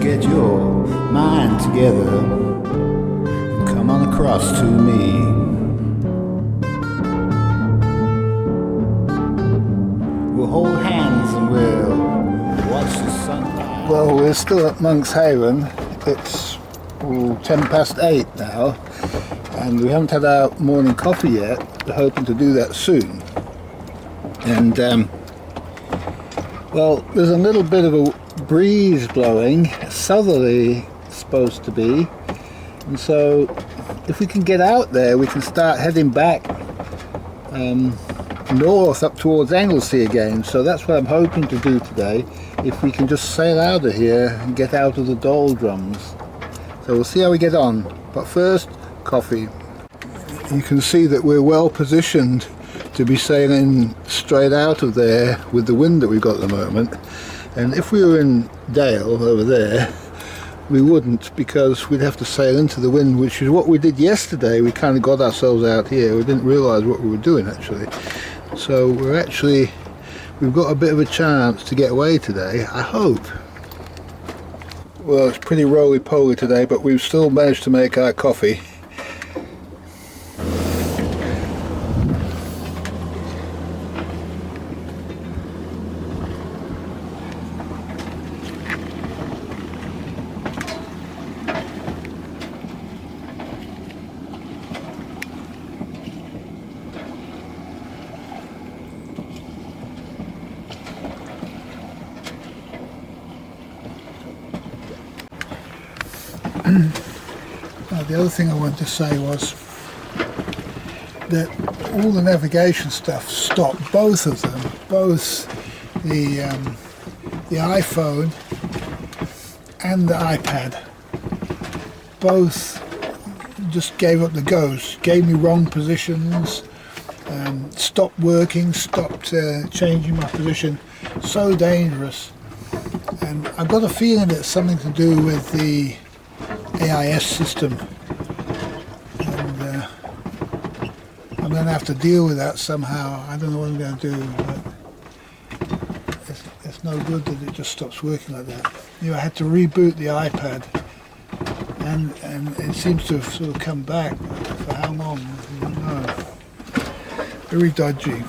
get your mind together and come on across to me. We'll hold hands and we'll watch the sunrise. Well, we're still at Monk's Haven. It's 8:10 now, and we haven't had our morning coffee yet. We're hoping to do that soon. And well, there's a little bit of a breeze blowing, southerly supposed to be, and so if we can get out there we can start heading back north up towards Anglesey again. So that's what I'm hoping to do today, if we can just sail out of here and get out of the doldrums. So we'll see how we get on, but first, coffee. You can see that we're well positioned to be sailing straight out of there with the wind that we've got at the moment. And if we were in Dale over there, we wouldn't, because we'd have to sail into the wind, which is what we did yesterday. We kind of got ourselves out here. We didn't realise what we were doing actually. So we've got a bit of a chance to get away today, I hope. Well, it's pretty roly-poly today, but we've still managed to make our coffee. The other thing I wanted to say was that all the navigation stuff stopped, both of them, both the iPhone and the iPad, both just gave up the ghost, gave me wrong positions, stopped working, stopped changing my position. So dangerous. And I've got a feeling it's something to do with the AIS system, and I'm going to have to deal with that somehow. I don't know what I'm going to do, but it's no good that it just stops working like that. I had to reboot the iPad, and it seems to have sort of come back. For how long? I don't know. Very dodgy.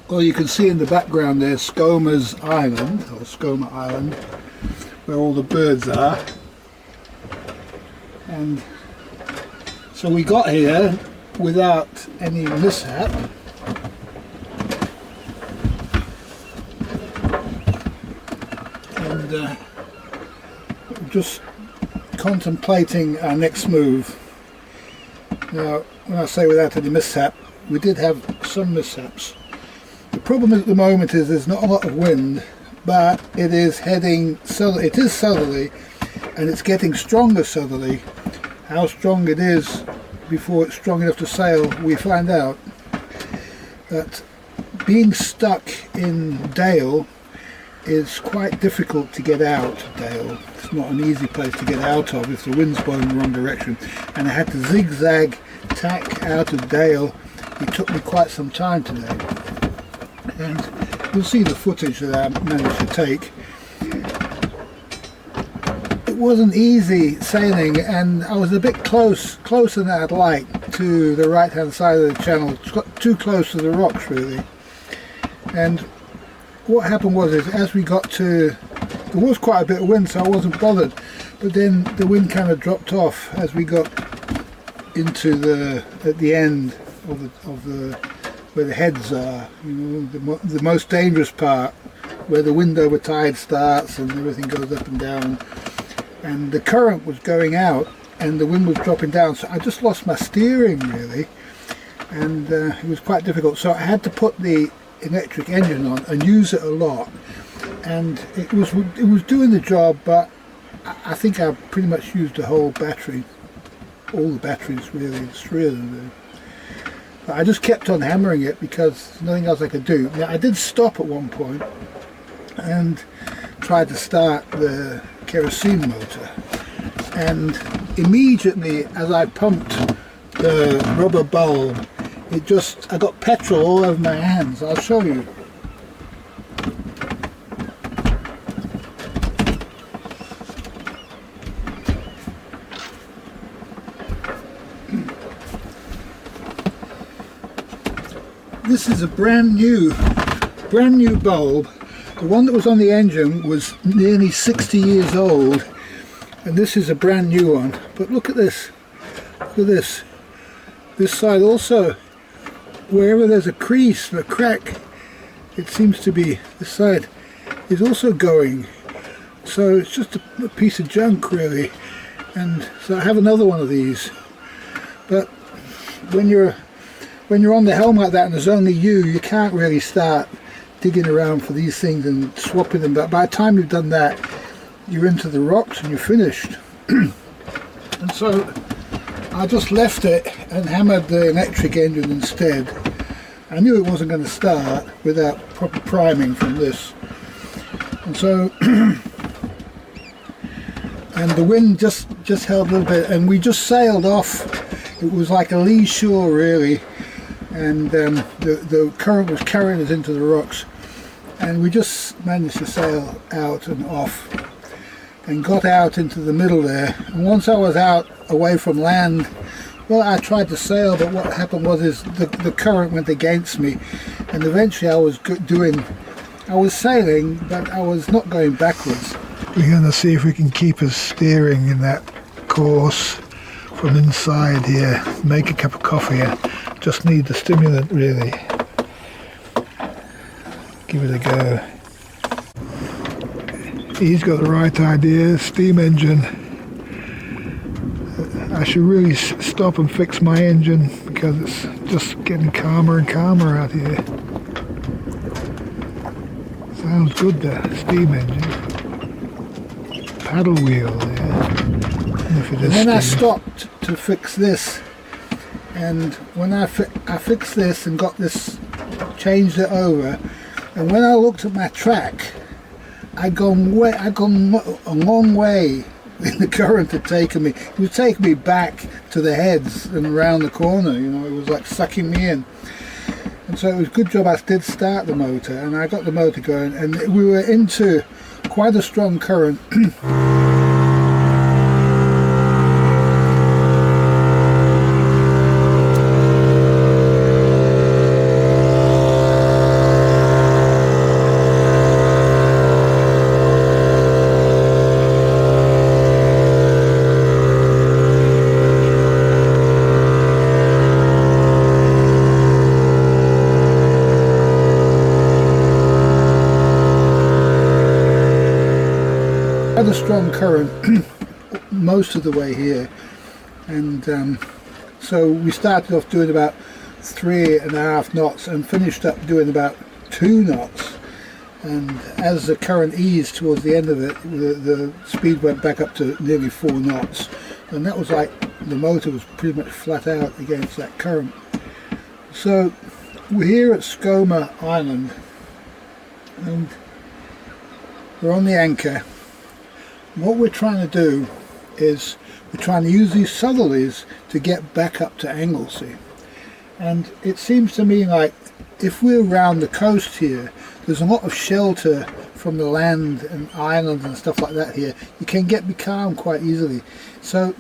Well, you can see in the background there Skomer's Island, or Skomer Island, where all the birds are. And so we got here without any mishap. And just contemplating our next move. Now, when I say without any mishap, we did have some mishaps. The problem at the moment is there's not a lot of wind, but it is heading southerly. It is southerly, and it's getting stronger southerly. How strong it is before it's strong enough to sail, we find out. But being stuck in Dale is quite difficult to get out of Dale. It's not an easy place to get out of if the wind's blowing in the wrong direction. And I had to zigzag tack out of Dale. It took me quite some time today. And you'll see the footage that I managed to take. It wasn't easy sailing, and I was a bit closer than I'd like to the right hand side of the channel, too close to the rocks really. And what happened was, as we got to, there was quite a bit of wind, so I wasn't bothered, but then the wind kind of dropped off as we got into at the end of the where the heads are, the most dangerous part, where the wind over tide starts and everything goes up and down, and the current was going out and the wind was dropping down, so I just lost my steering really, and it was quite difficult. So I had to put the electric engine on and use it a lot, and it was doing the job, but I think I pretty much used the whole battery, all the batteries really, 3 of them. I just kept on hammering it because there's nothing else I could do. Now, I did stop at one point and tried to start the kerosene motor, and immediately as I pumped the rubber bulb, I got petrol all over my hands. I'll show you. This is a brand new bulb. The one that was on the engine was nearly 60 years old, and this is a brand new one. But look at this. Look at this. This side also, wherever there's a crease, a crack, it seems to be, this side is also going. So it's just a piece of junk really. And so I have another one of these. But when you're on the helm like that and there's only you can't really start digging around for these things and swapping them. But by the time you've done that, you're into the rocks and you're finished. And so I just left it and hammered the electric engine instead. I knew it wasn't going to start without proper priming from this. And so and the wind just held a little bit, and we just sailed off. It was like a lee shore really, and the current was carrying us into the rocks, and we just managed to sail out and off and got out into the middle there. And once I was out away from land, well, I tried to sail, but what happened was the current went against me, and eventually I was sailing, but I was not going backwards. We're going to see if we can keep us steering in that course from inside here. Make a cup of coffee. Just need the stimulant really. Give it a go. He's got the right idea. Steam engine. I should really stop and fix my engine because it's just getting calmer and calmer out here. Sounds good, the steam engine. Paddle wheel there. And then I stopped to fix this, and when I fixed this and got this, changed it over, and when I looked at my track, I'd gone a long way in the current had taken me. It was taking me back to the heads and around the corner, you know, it was like sucking me in. And so it was a good job I did start the motor, and I got the motor going, and we were into quite a strong current. Had a strong current most of the way here, and so we started off doing about 3.5 knots and finished up doing about 2 knots, and as the current eased towards the end of it, the speed went back up to nearly 4 knots, and that was like the motor was pretty much flat out against that current. So we're here at Skoma Island, and we're on the anchor. What we're trying to do is we're trying to use these southerlies to get back up to Anglesey. And it seems to me like if we're around the coast here, there's a lot of shelter from the land and islands and stuff like that here. You can get becalmed quite easily. So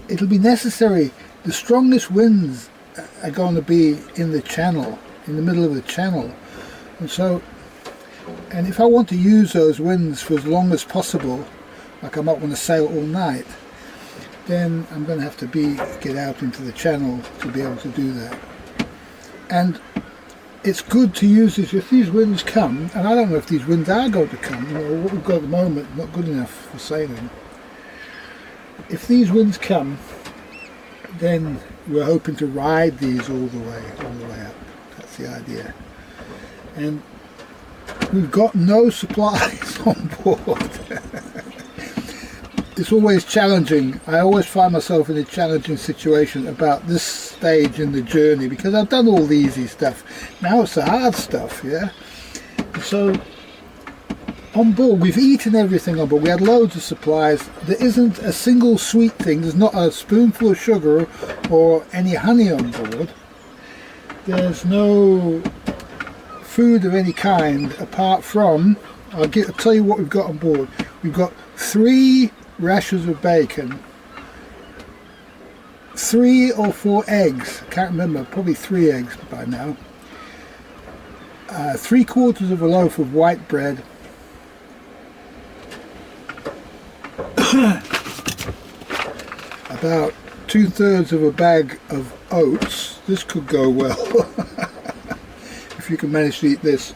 it'll be necessary, the strongest winds are going to be in the channel, in the middle of the channel. And if I want to use those winds for as long as possible, like I might want to sail all night, then I'm going to have to get out into the channel to be able to do that. And it's good to use this if these winds come, and I don't know if these winds are going to come, or what we've got at the moment not good enough for sailing. If these winds come, then we're hoping to ride these all the way up. That's the idea. And we've got no supplies on board. It's always challenging. I always find myself in a challenging situation about this stage in the journey because I've done all the easy stuff. Now it's the hard stuff, yeah? So on board, we've eaten everything on board. We had loads of supplies. There isn't a single sweet thing. There's not a spoonful of sugar or any honey on board. There's no food of any kind apart from, I'll tell you what we've got on board. We've got 3 rashers of bacon, 3 or 4 eggs, I can't remember, probably 3 eggs by now, 3/4 of a loaf of white bread, about 2/3 of a bag of oats. This could go well if you can manage to eat this.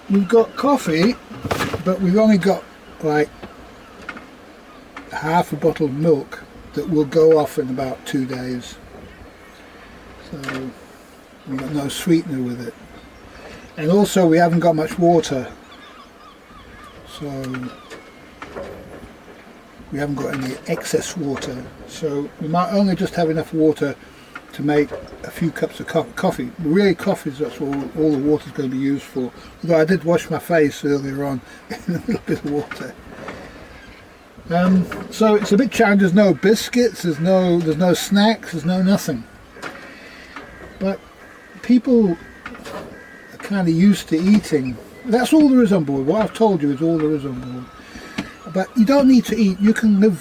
We've got coffee, but we've only got like half a bottle of milk that will go off in about 2 days. So we've got no sweetener with it. And also we haven't got much water. So we haven't got any excess water. So we might only just have enough water to make a few cups of coffee. Really, coffee is that's all the water is going to be used for. Although I did wash my face earlier on in a little bit of water. So it's a bit challenging. There's no biscuits, there's no snacks, there's no nothing. But people are kind of used to eating. That's all there is on board. What I've told you is all there is on board. But you don't need to eat. You can live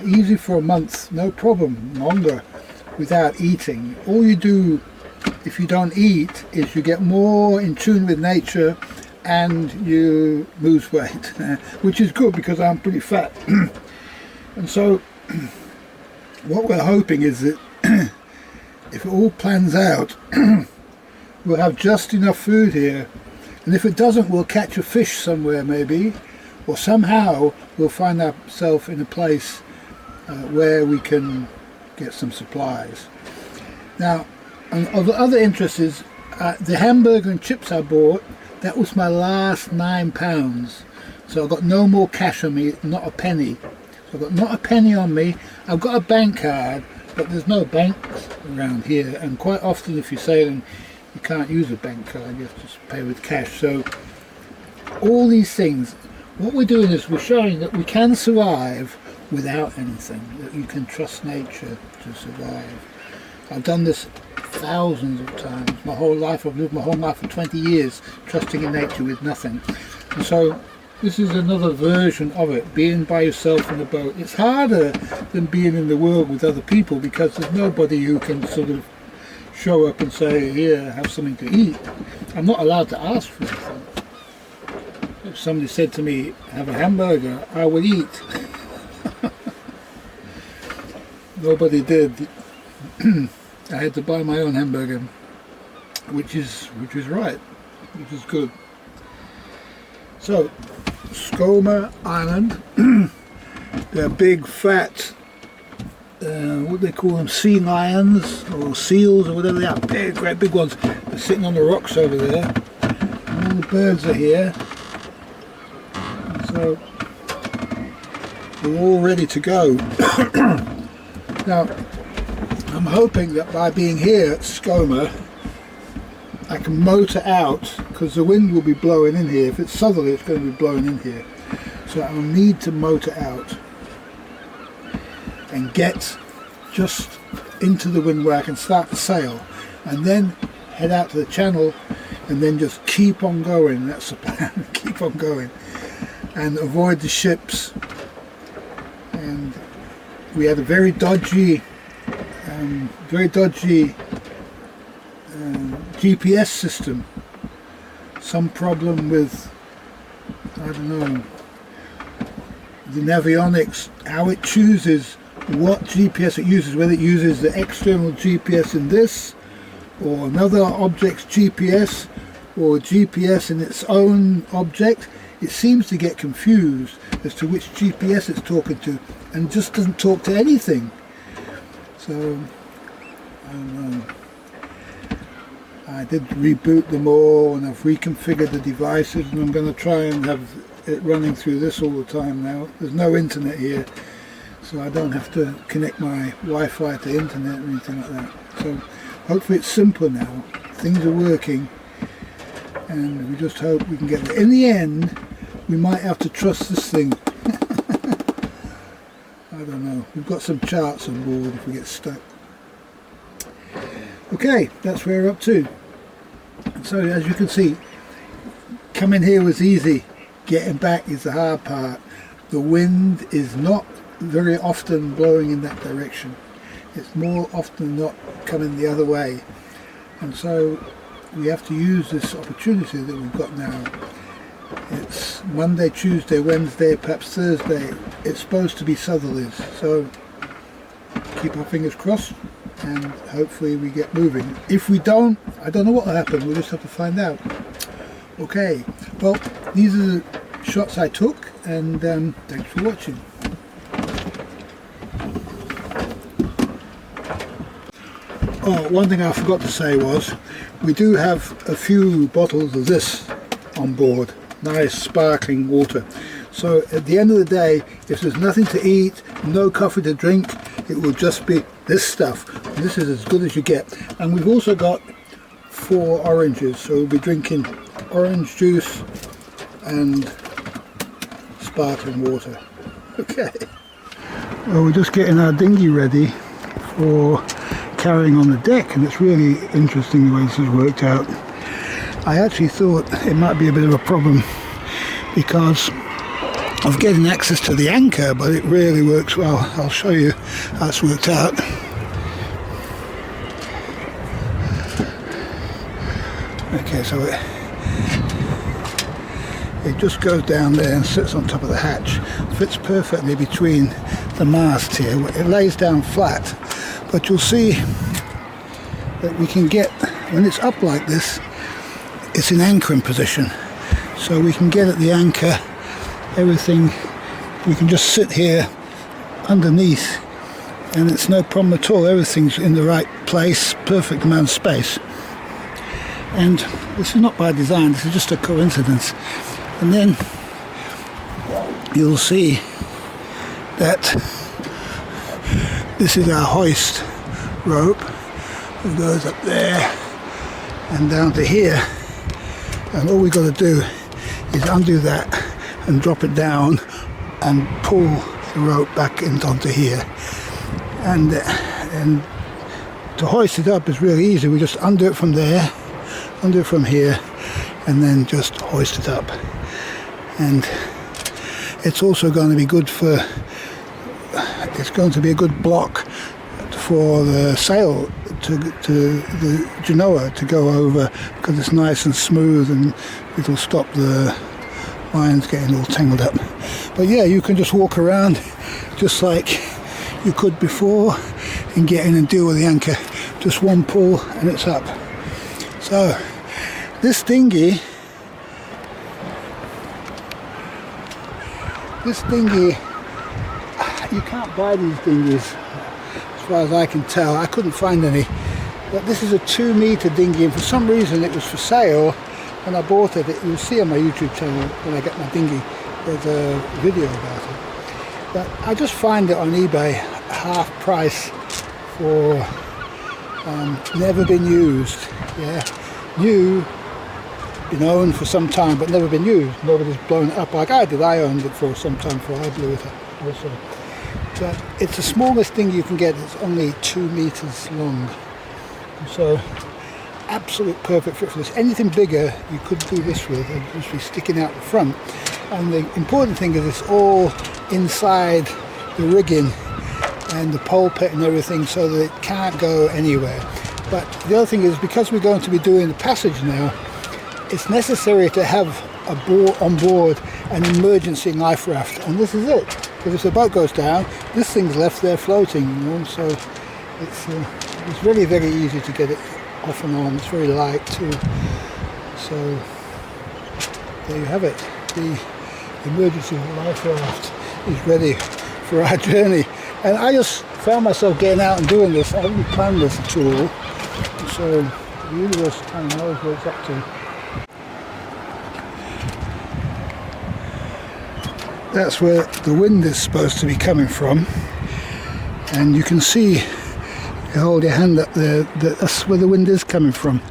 easy for a month, no problem, longer, without eating. All you do if you don't eat is you get more in tune with nature and you lose weight, which is good because I'm pretty fat. And so what we're hoping is that if it all plans out, we'll have just enough food here, and if it doesn't, we'll catch a fish somewhere maybe, or somehow we'll find ourselves in a place where we can get some supplies. Now, of the other interest is the hamburger and chips I bought. That was my last £9, so I've got no more cash on me, not a penny. So I've got not a penny on me. I've got a bank card, but there's no banks around here, and quite often if you're sailing you can't use a bank card, you have to just pay with cash. So all these things, what we're doing is we're showing that we can survive without anything, that you can trust nature to survive. I've done this thousands of times. My whole life, I've lived my whole life for 20 years trusting in nature with nothing. And so this is another version of it, being by yourself in a boat. It's harder than being in the world with other people because there's nobody who can sort of show up and say, here, have something to eat. I'm not allowed to ask for anything. If somebody said to me, have a hamburger, I would eat. Nobody did. I had to buy my own hamburger, which is right, which is good. So, Skomer Island, they're big fat, what do they call them, sea lions or seals or whatever they are, big, great big ones. They're sitting on the rocks over there, and all the birds are here. And so, we're all ready to go. Now, I'm hoping that by being here at Skomer, I can motor out, because the wind will be blowing in here. If it's southerly, it's going to be blowing in here. So I'll need to motor out and get just into the wind where I can start to sail, and then head out to the channel and then just keep on going. That's the plan. Keep on going and avoid the ships. And we had a very dodgy GPS system. Some problem with, I don't know, the navionics, how it chooses what GPS it uses, whether it uses the external GPS in this or another object's GPS or GPS in its own object. It seems to get confused as to which GPS it's talking to and just doesn't talk to anything. So, I don't know. I did reboot them all and I've reconfigured the devices, and I'm going to try and have it running through this all the time now. There's no internet here, so I don't have to connect my Wi-Fi to internet or anything like that. So hopefully it's simpler now. Things are working and we just hope we can get there. In the end, we might have to trust this thing. I don't know. We've got some charts on board if we get stuck. Okay, that's where we're up to. So as you can see, coming here was easy. Getting back is the hard part. The wind is not very often blowing in that direction. It's more often than not coming the other way. And so we have to use this opportunity that we've got now. It's Monday, Tuesday, Wednesday, perhaps Thursday. It's supposed to be southerlies, so keep our fingers crossed and hopefully we get moving. If we don't, I don't know what will happen. We'll just have to find out. Okay, well, these are the shots I took, and thanks for watching. Oh, one thing I forgot to say was we do have a few bottles of this on board. Nice sparkling water. So at the end of the day, if there's nothing to eat, no coffee to drink, it will just be this stuff. This is as good as you get. And we've also got 4 oranges, so we'll be drinking orange juice and sparkling water. Okay. Well, we're just getting our dinghy ready for carrying on the deck, and it's really interesting the way this has worked out. I actually thought it might be a bit of a problem because of getting access to the anchor, but it really works well. I'll show you how it's worked out. Okay, so it just goes down there and sits on top of the hatch. Fits perfectly between the mast here. It lays down flat, but you'll see that we can get, when it's up like this, it's in anchoring position, so we can get at the anchor, everything. We can just sit here underneath and it's no problem at all. Everything's in the right place, perfect amount of space. And this is not by design, this is just a coincidence. And then you'll see that this is our hoist rope. It goes up there and down to here, and all we've got to do is undo that and drop it down and pull the rope back onto here. And to hoist it up is really easy. We just undo it from there, undo it from here, and then just hoist it up. And it's also going to be good for, it's going to be a good block for the sail to the genoa to go over, because it's nice and smooth and it'll stop the lines getting all tangled up. But yeah, you can just walk around just like you could before and get in and deal with the anchor. Just one pull and it's up. So this dinghy, you can't buy these dinghies as far as I can tell. I couldn't find any, but this is a 2-meter dinghy, and for some reason it was for sale when I bought it. You'll see on my YouTube channel when I get my dinghy, there's a video about it. But I just find it on eBay half price for never been used. Yeah, new, been owned for some time but never been used. Nobody's blown it up like I did. I owned it for some time before I blew it up also. But it's the smallest thing you can get. It's only 2 meters long. So absolute perfect fit for this. Anything bigger you could do this with, and just be sticking out the front. And the important thing is it's all inside the rigging and the pulpit and everything, so that it can't go anywhere. But the other thing is, because we're going to be doing the passage now, it's necessary to have on board an emergency life raft, and this is it. Because if the boat goes down, this thing's left there floating, you know. So it's really very easy to get it off and on. It's very light too. So there you have it. The emergency life raft is ready for our journey. And I just found myself getting out and doing this. I haven't planned this at all. So the universe kind of knows what it's up to. That's where the wind is supposed to be coming from, and you can see, you hold your hand up there, that's where the wind is coming from.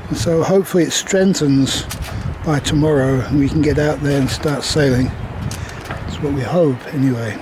And so hopefully it strengthens by tomorrow and we can get out there and start sailing. That's what we hope anyway.